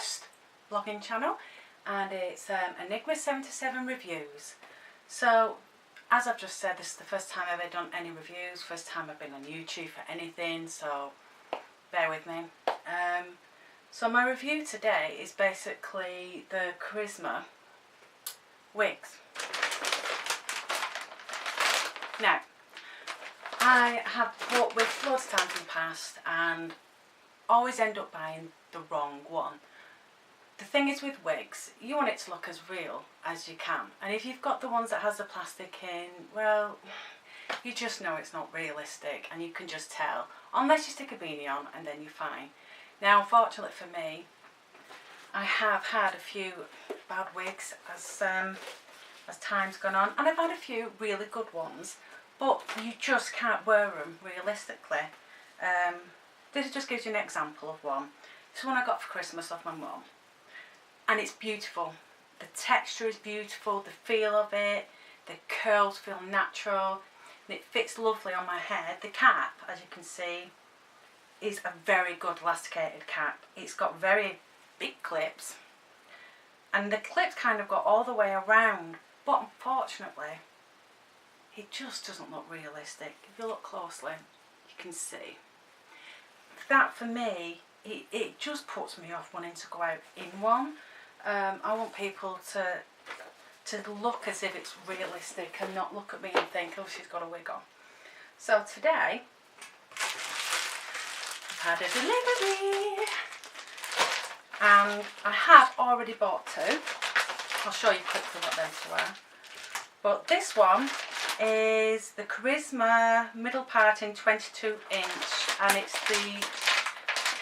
first vlogging channel, and it's Enigma 77 Reviews. So as I've just said, this is the first time I've ever done any reviews, first time I've been on YouTube for anything, so bear with me. So my review today is basically the Kryssma wigs. Now, I have bought wigs loads of times in the past and always end up buying the wrong one. The thing is with wigs, you want it to look as real as you can, and if you've got the ones that has the plastic in, well, you just know it's not realistic, and you can just tell, unless you stick a beanie on and then you're fine. Now unfortunately for me, I have had a few bad wigs as time's gone on, and I've had a few really good ones, but you just can't wear them realistically. This just gives you an example of one. This one I got for Christmas off my mum, and it's beautiful. The texture is beautiful, the feel of it, the curls feel natural, and it fits lovely on my head. The cap, as you can see, is a very good elasticated cap. It's got very big clips, and the clips kind of got all the way around, but unfortunately it just doesn't look realistic. If you look closely, you can see that. For me, it just puts me off wanting to go out in one. I want people to look as if it's realistic and not look at me and think, oh, she's got a wig on. So today I've had a delivery, and I have already bought two. I'll show you quickly what them two are. But this one is the Kryssma middle part in 22 inch, and it's the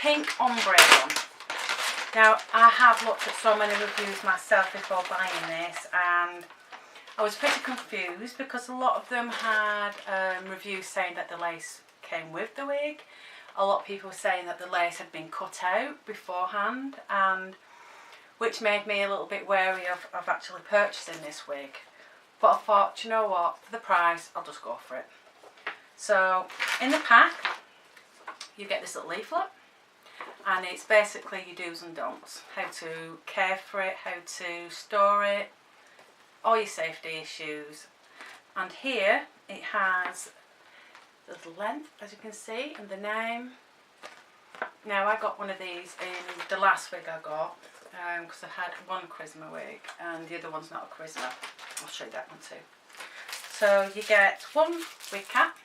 pink ombre one. Now, I have looked at so many reviews myself before buying this, and I was pretty confused because a lot of them had reviews saying that the lace came with the wig. A lot of people were saying that the lace had been cut out beforehand, and which made me a little bit wary of actually purchasing this wig. But I thought, you know what, for the price, I'll just go for it. So, in the pack, you get this little leaflet, and it's basically your do's and don'ts. How to care for it, how to store it, all your safety issues. And here, it has the length, as you can see, and the name. Now, I got one of these in the last wig I got, because I had one Kryssma wig, and the other one's not a Kryssma. I'll show you that one too. So you get one wig cap.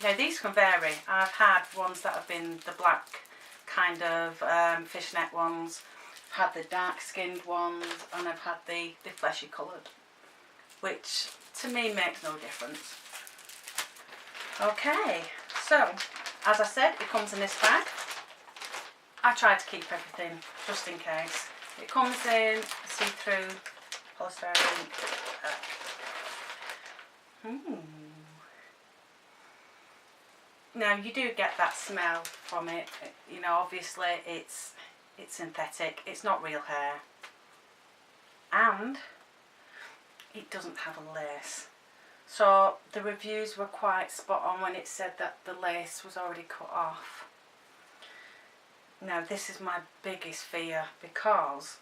Now these can vary. I've had ones that have been the black kind of fishnet ones. I've had the dark skinned ones, and I've had the fleshy coloured, which to me makes no difference. Okay, so as I said, it comes in this bag. I tried to keep everything just in case. It comes in see-through polystyrene. Now you do get that smell from it. You know, obviously it's synthetic. It's not real hair, and it doesn't have a lace. So the reviews were quite spot on when it said that the lace was already cut off. Now this is my biggest fear, because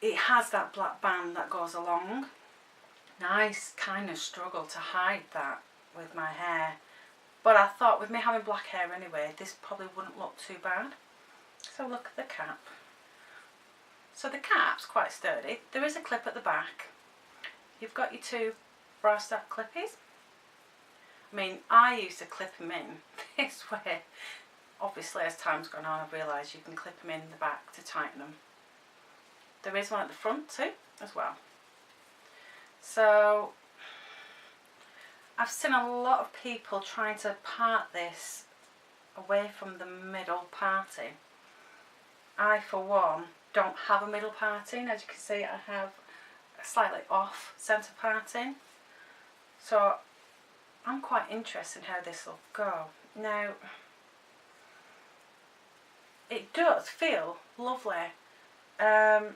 it has that black band that goes along. Now I kind of struggle to hide that with my hair, but I thought with me having black hair anyway, this probably wouldn't look too bad. So look at the cap. So the cap's quite sturdy. There is a clip at the back. You've got your two brass staff clippies. I mean, I used to clip them in this way. Obviously, as time's gone on, I've realised you can clip them in the back to tighten them. There is one at the front too, as well. So, I've seen a lot of people trying to part this away from the middle parting. I, for one, don't have a middle parting. As you can see, I have a slightly off centre parting. So, I'm quite interested in how this will go. Now, it does feel lovely, but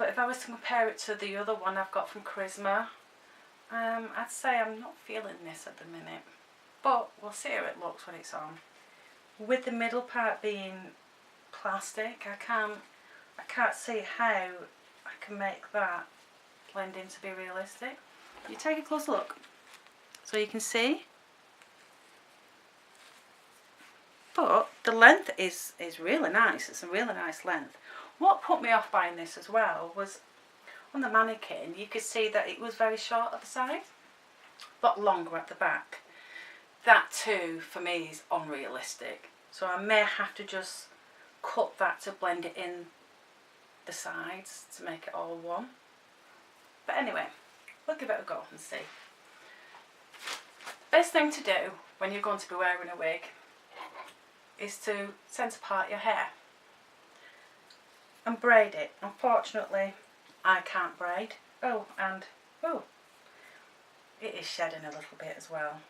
if I was to compare it to the other one I've got from Kryssma, I'd say I'm not feeling this at the minute, but we'll see how it looks when it's on. with the middle part being plastic, I can't see how I can make that blend in to be realistic. You take a close look so you can see. But the length is really nice. It's a really nice length. What put me off buying this as well was on the mannequin you could see that it was very short at the side but longer at the back. That too for me is unrealistic, so I may have to just cut that to blend it in the sides to make it all one. But anyway, we'll give it a go and see. Best thing to do when you're going to be wearing a wig is to centre part your hair and braid it. Unfortunately I can't braid. Oh, it is shedding a little bit as well,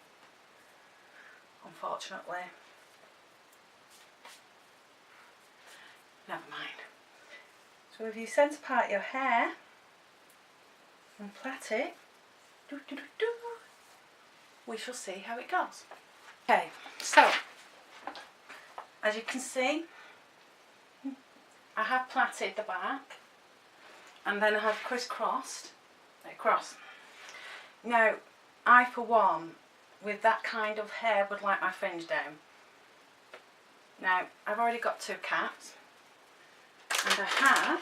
unfortunately. Never mind. So if you centre part your hair and plait it, we shall see how it goes. Okay, so as you can see, I have plaited the back and then I have crisscrossed across. Now, I for one, with that kind of hair, would like my fringe down. Now, I've already got 2 caps and I have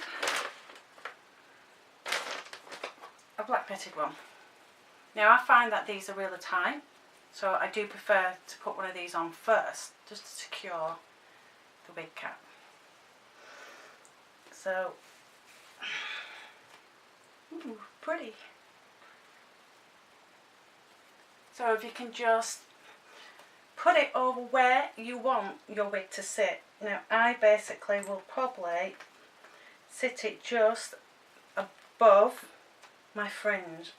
a black pitted one. Now, I find that these are really tight, so I do prefer to put one of these on first, just to secure the wig cap. So, ooh, pretty. So if you can just put it over where you want your wig to sit. Now I basically will probably sit it just above my fringe.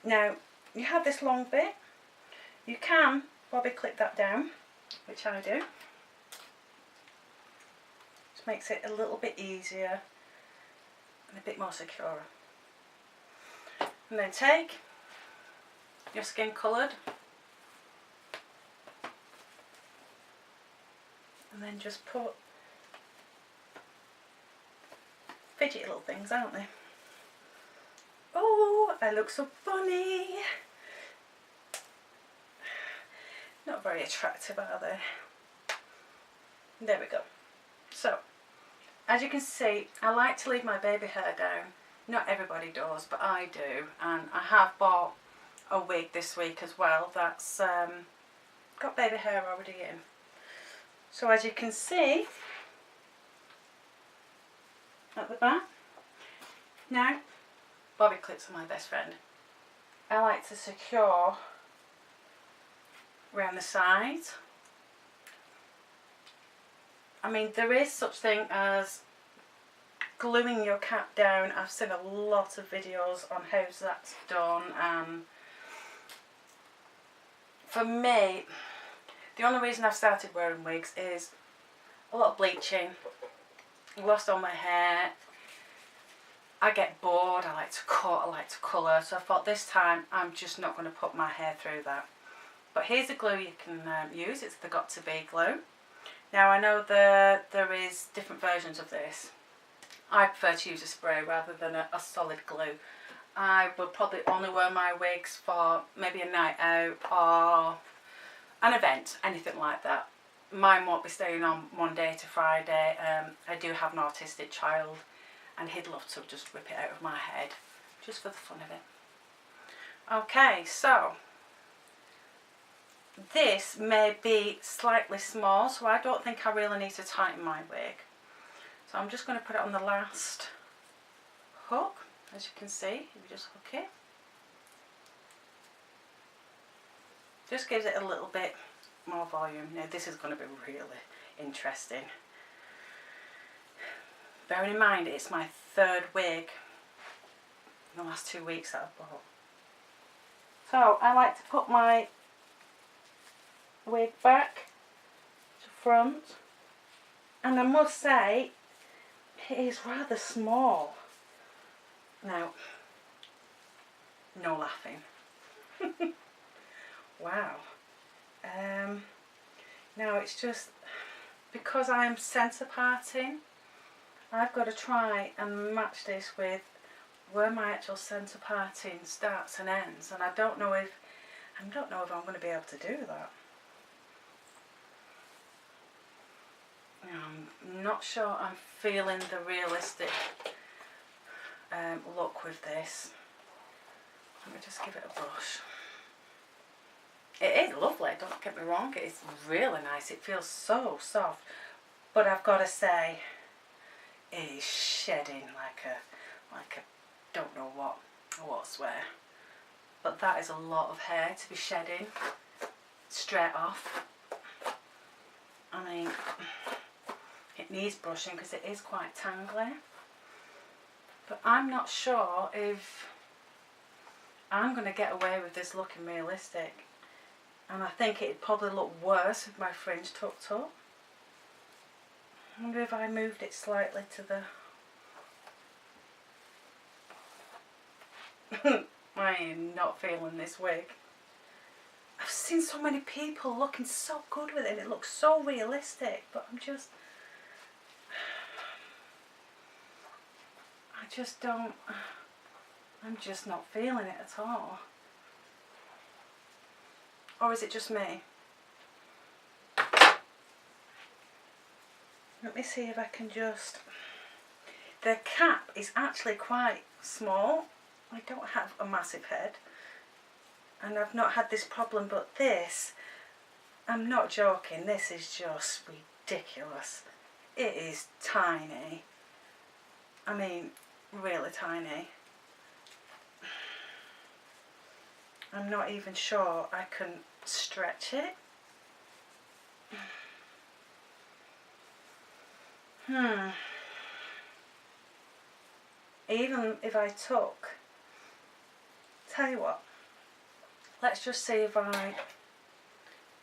Now you have this long bit, you can bobby clip that down, which I do. Just makes it a little bit easier and a bit more secure. And then take your skin coloured and then just put fidgety little things, aren't they? Oh, I look so funny. Not very attractive, are they? There we go. So, as you can see, I like to leave my baby hair down. Not everybody does, but I do. And I have bought a wig this week as well that's got baby hair already in. So as you can see at the back, now bobby clips are my best friend. I like to secure around the sides. I mean, there is such thing as gluing your cap down. I've seen a lot of videos on how that's done. For me, the only reason I've started wearing wigs is a lot of bleaching, lost all my hair, I get bored, I like to cut, I like to colour, so I thought this time I'm just not going to put my hair through that. But here's a glue you can use, it's the Got To Be glue. Now I know there is different versions of this. I prefer to use a spray rather than a solid glue. I will probably only wear my wigs for maybe a night out or an event, anything like that. Mine won't be staying on Monday to Friday. I do have an autistic child and he'd love to just rip it out of my head just for the fun of it. Okay, so this may be slightly small, so I don't think I really need to tighten my wig. So I'm just going to put it on the last hook, as you can see. If you just hook it, just gives it a little bit more volume. Now this is going to be really interesting. Bearing in mind it's my third wig in the last 2 weeks that I've bought. So I like to put my wig back to front, and I must say it is rather small. Now, no laughing. Wow. Now it's just because I'm centre parting, I've got to try and match this with where my actual centre parting starts and ends, and I don't know if I'm going to be able to do that. I'm not sure I'm feeling the realistic look with this. Let me just give it a brush. It is lovely, don't get me wrong, it's really nice, it feels so soft, but I've got to say it is shedding like a don't know what's where, but that is a lot of hair to be shedding straight off. I mean, it needs brushing because it is quite tangly, but I'm not sure if I'm going to get away with this looking realistic, and I think it'd probably look worse with my fringe tucked up. I wonder if I moved it slightly to the I am not feeling this wig. I've seen so many people looking so good with it and it looks so realistic, but I'm just not feeling it at all. Or is it just me? Let me see if I can just... The cap is actually quite small. I don't have a massive head. And I've not had this problem, but this, I'm not joking, this is just ridiculous. It is tiny. I mean, really tiny. I'm not even sure I can stretch it. Even if I took, tell you what, let's just see if I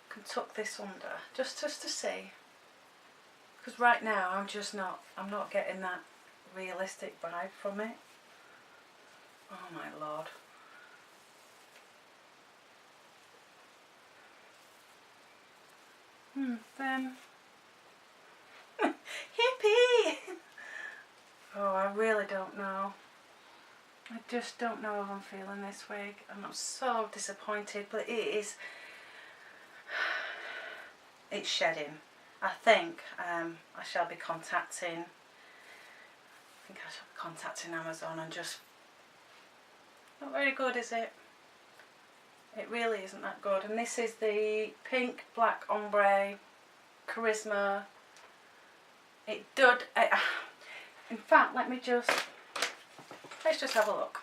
can tuck this under, just to see, because right now I'm not getting that realistic vibe from it. Oh my lord. Then hippie. Oh, I really don't know. I just don't know if I'm feeling this wig, and I'm so disappointed, but it's shedding. I think I shall be contacting Amazon and just, not very good, is it? It really isn't that good. And this is the pink black ombre Kryssma. It did. In fact, let's just have a look.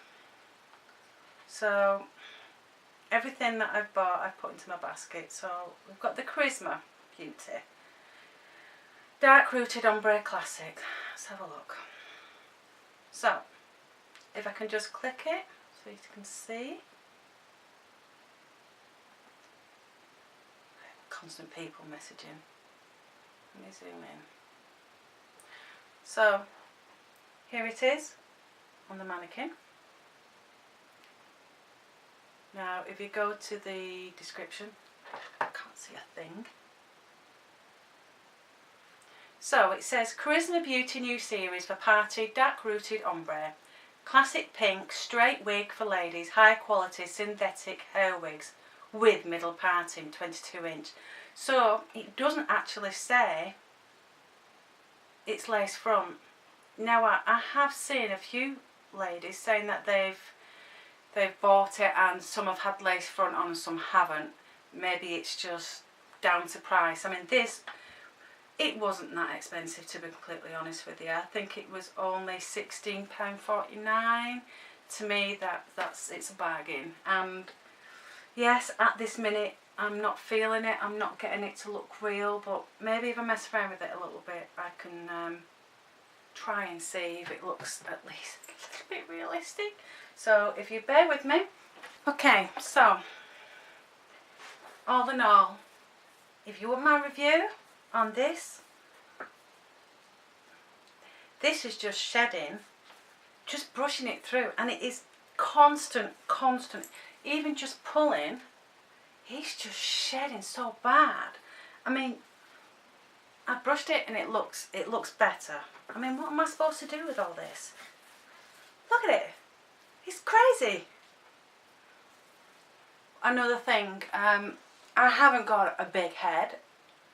So everything that I've bought I've put into my basket. So we've got the Kryssma Beauty Dark Rooted Ombre Classic. Let's have a look. So if I can just click it so you can see. Constant people messaging. Let me zoom in. So here it is on the mannequin. Now if you go to the description, I can't see a thing. So it says Kryssma Beauty new series for party dark rooted ombre. Classic pink straight wig for ladies, high quality synthetic hair wigs with middle parting, 22 inch. So it doesn't actually say it's lace front. Now I have seen a few ladies saying that they've bought it and some have had lace front on and some haven't. Maybe it's just down to price. I mean this, it wasn't that expensive, to be completely honest with you. I think it was only £16.49. To me it's a bargain. And yes, at this minute I'm not feeling it, I'm not getting it to look real, but maybe if I mess around with it a little bit I can try and see if it looks at least a little bit realistic. So if you bear with me. Okay, so all in all, if you want my review on this is just shedding, just brushing it through, and it is constant, even just pulling, it's just shedding so bad. I mean, I brushed it and it looks better. I mean, what am I supposed to do with all this? Look at it. It's crazy. Another thing, I haven't got a big head.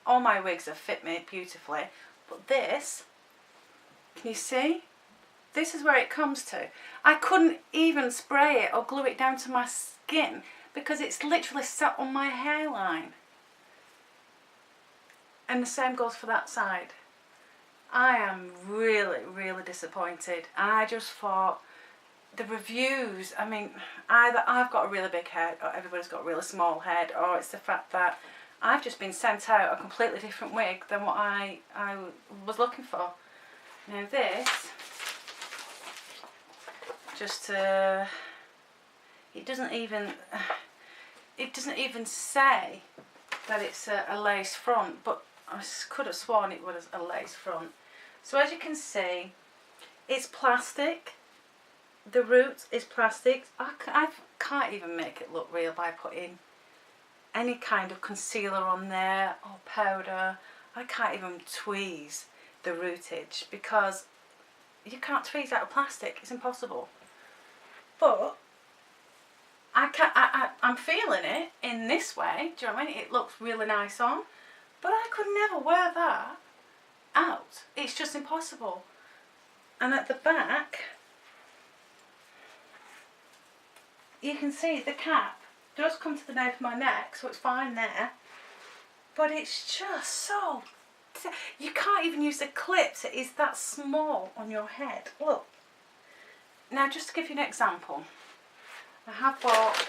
All my wigs have fit me beautifully. But this, can you see? This is where it comes to. I couldn't even spray it or glue it down to my skin because it's literally sat on my hairline. And the same goes for that side. I am really, really disappointed. And I just thought, the reviews, I mean, either I've got a really big head or everybody's got a really small head, or it's the fact that I've just been sent out a completely different wig than what I was looking for. Now this, just it doesn't even say that it's a lace front, but I could have sworn it was a lace front. So as you can see, it's plastic. The root is plastic. I can't even make it look real by putting any kind of concealer on there or powder. I can't even tweeze the rootage because you can't tweeze out of plastic. It's impossible. But I'm feeling it in this way. Do you know what I mean? It looks really nice on, but I could never wear that out. It's just impossible. And at the back, you can see the cap does come to the nape of my neck, so it's fine there. But it's just so... You can't even use the clips. It is that small on your head. Look. Now, just to give you an example, I have bought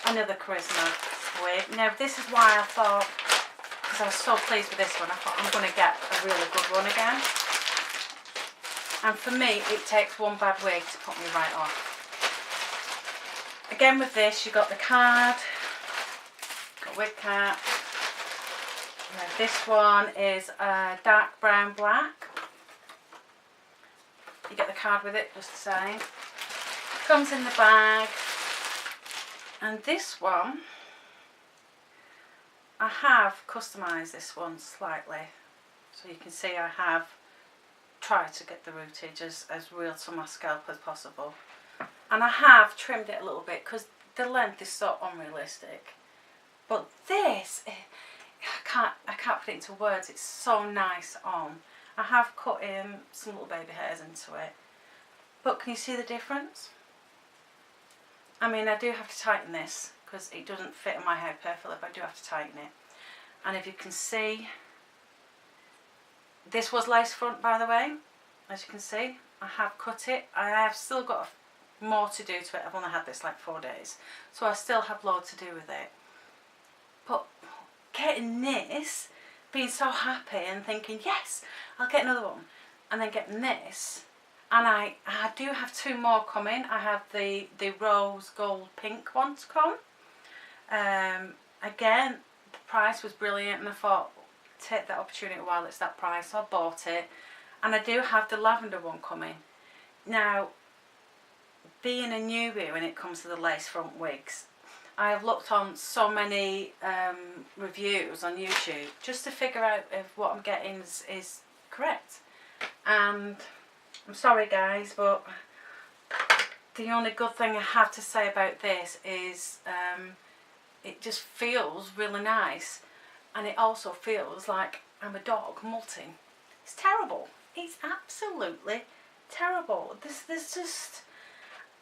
another Kryssma wig. Now, this is why I thought, because I was so pleased with this one, I thought I'm going to get a really good one again. And for me, it takes one bad wig to put me right off. Again with this, you got the card, got wig cap. Now this one is a dark brown black. You get the card with it, just the same. Comes in the bag. And this one, I have customised this one slightly. So you can see I have tried to get the rootage as real to my scalp as possible. And I have trimmed it a little bit because the length is so unrealistic. But this, I can't put it into words. It's so nice on. I have cut in some little baby hairs into it. But can you see the difference? I mean, I do have to tighten this because it doesn't fit in my hair perfectly, but I do have to tighten it. And if you can see, this was lace front, by the way. As you can see, I have cut it. I have still got more to do to it. I've only had this like 4 days, so I still have loads to do with it. But getting this, being so happy and thinking, yes, I'll get another one, and then getting this, and I do have 2 more coming. I have the rose gold pink one to come. Again, the price was brilliant, and I thought, take that opportunity while it's that price, so I bought it. And I do have the lavender one coming. Now, being a newbie when it comes to the lace front wigs, I have looked on so many reviews on YouTube just to figure out if what I'm getting is correct. And I'm sorry guys, but the only good thing I have to say about this is it just feels really nice, and it also feels like I'm a dog molting. It's terrible. It's absolutely terrible.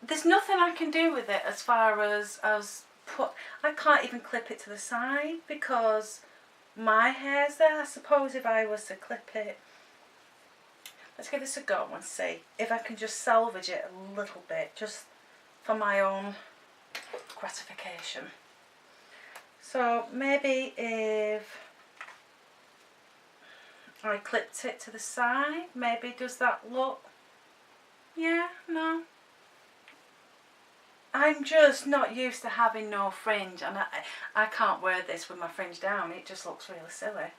There's nothing I can do with it as far as I can't even clip it to the side because my hair's there. I suppose if I was to clip it, let's give this a go and see if I can just salvage it a little bit, just for my own gratification. So maybe if I clipped it to the side, maybe does that look? Yeah, no. I'm just not used to having no fringe, and I can't wear this with my fringe down. It just looks really silly.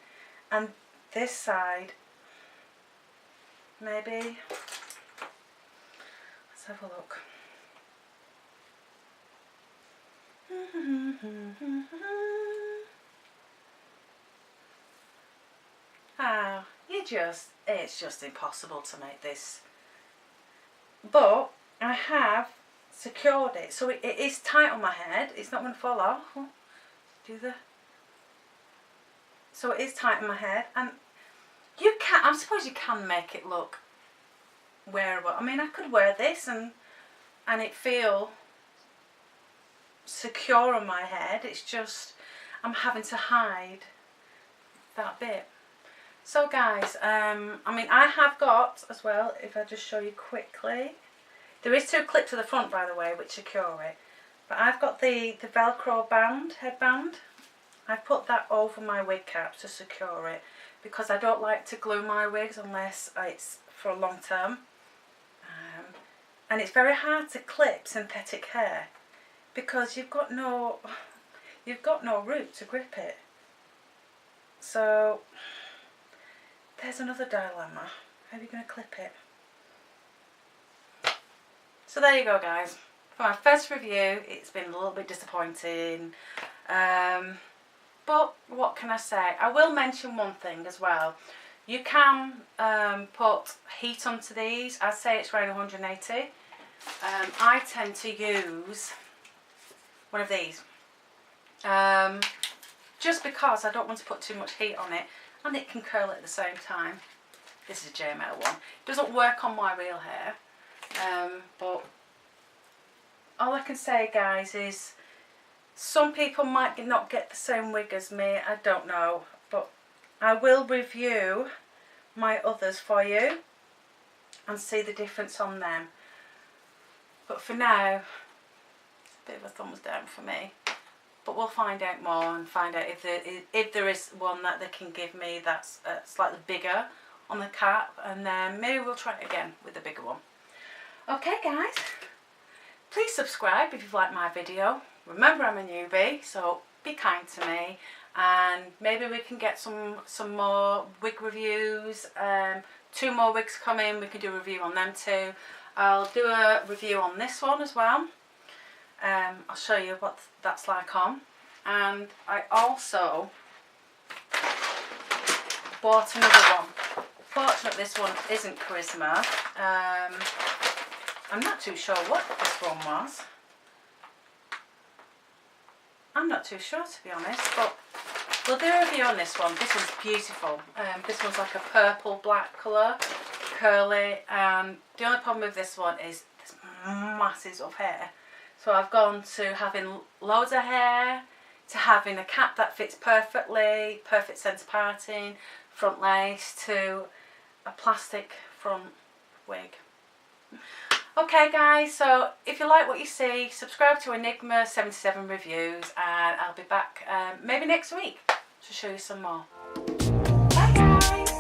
And this side, maybe, let's have a look. Oh, it's just impossible to make this. But I have secured it, so it is tight on my head. It's not going to fall off. So it is tight on my head, and you can. I suppose you can make it look wearable. I mean, I could wear this and it feel secure on my head. It's just I'm having to hide that bit. So guys, I mean, I have got as well, if I just show you quickly, there is 2 clips to the front, by the way, which secure it, but I've got the Velcro band, headband. I put that over my wig caps to secure it, because I don't like to glue my wigs unless it's for a long term, and it's very hard to clip synthetic hair because you've got no root to grip it. So there's another dilemma. How are you going to clip it? So there you go, guys. For my first review, it's been a little bit disappointing. But what can I say? I will mention one thing as well. You can put heat onto these. I'd say it's around 180. I tend to use one of these. Just because I don't want to put too much heat on it, and it can curl at the same time. This is a JML one. It doesn't work on my real hair, but all I can say, guys, is some people might not get the same wig as me. I don't know, but I will review my others for you and see the difference on them. But for now, it's a bit of a thumbs down for me. But we'll find out more and find out if there is one that they can give me that's slightly bigger on the cap, and then maybe we'll try it again with the bigger one. Okay, guys, please subscribe if you've liked my video. Remember, I'm a newbie, so be kind to me, and maybe we can get some more wig reviews. 2 more wigs coming. We can do a review on them too. I'll do a review on this one as well. I'll show you what that's like on, and I also bought another one. Fortunately, this one isn't Kryssma. I'm not too sure what this one was. I'm not too sure, to be honest, but we'll do a review on this one. This one's beautiful. This one's like a purple black colour, curly, and the only problem with this one is there's masses of hair. So I've gone to having loads of hair, to having a cap that fits perfectly, perfect centre parting, front lace, to a plastic front wig. Okay, guys, so if you like what you see, subscribe to Enigma 77 Reviews, and I'll be back maybe next week to show you some more. Bye, guys.